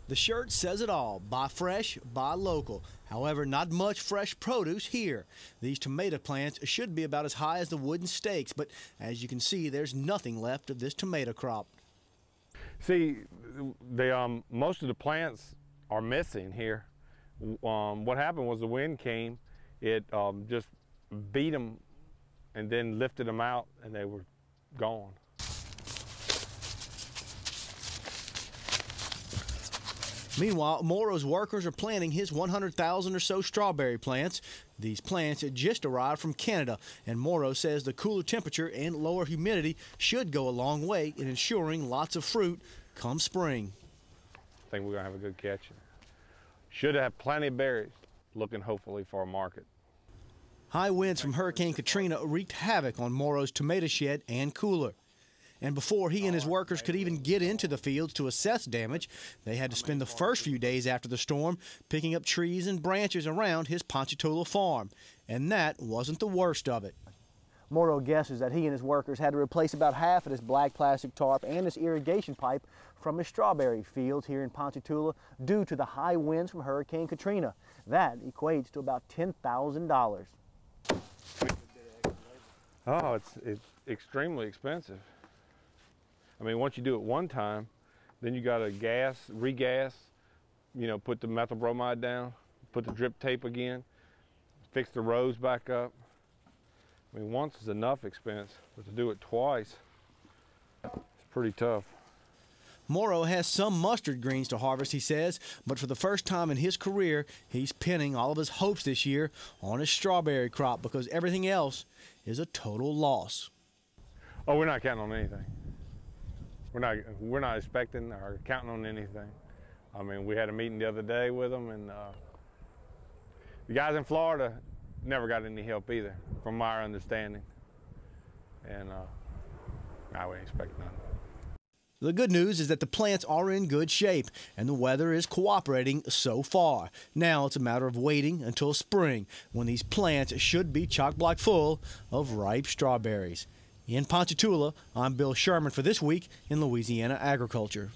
The shirt says it all: buy fresh, buy local. However, not much fresh produce here. These tomato plants should be about as high as the wooden stakes, but as you can see, there's nothing left of this tomato crop. See, most of the plants are missing here. What happened was the wind came, it just beat them and then lifted them out, and they were gone. Meanwhile, Morrow's workers are planting his 100,000 or so strawberry plants. These plants had just arrived from Canada, and Morrow says the cooler temperature and lower humidity should go a long way in ensuring lots of fruit come spring. I think we're going to have a good catch. Should have plenty of berries, looking hopefully for a market. High winds from Hurricane Katrina wreaked havoc on Morrow's tomato shed and cooler. And before he and his workers could even get into the fields to assess damage, they had to spend the first few days after the storm picking up trees and branches around his Ponchatoula farm. And that wasn't the worst of it. Morrow guesses that he and his workers had to replace about half of this black plastic tarp and this irrigation pipe from his strawberry fields here in Ponchatoula due to the high winds from Hurricane Katrina. That equates to about $10,000. Oh, it's extremely expensive. I mean, once you do it one time, then you got to regas, put the methyl bromide down, put the drip tape again, fix the rows back up. I mean, once is enough expense, but to do it twice, it's pretty tough. Morrow has some mustard greens to harvest, he says, but for the first time in his career, he's pinning all of his hopes this year on his strawberry crop because everything else is a total loss. Oh, we're not counting on anything. We're not expecting or counting on anything. I mean, we had a meeting the other day with them, and the guys in Florida never got any help either, from my understanding. And I wouldn't expect none. The good news is that the plants are in good shape, and the weather is cooperating so far. Now it's a matter of waiting until spring, when these plants should be chock-block full of ripe strawberries. In Ponchatoula, I'm Bill Sherman for This Week in Louisiana Agriculture.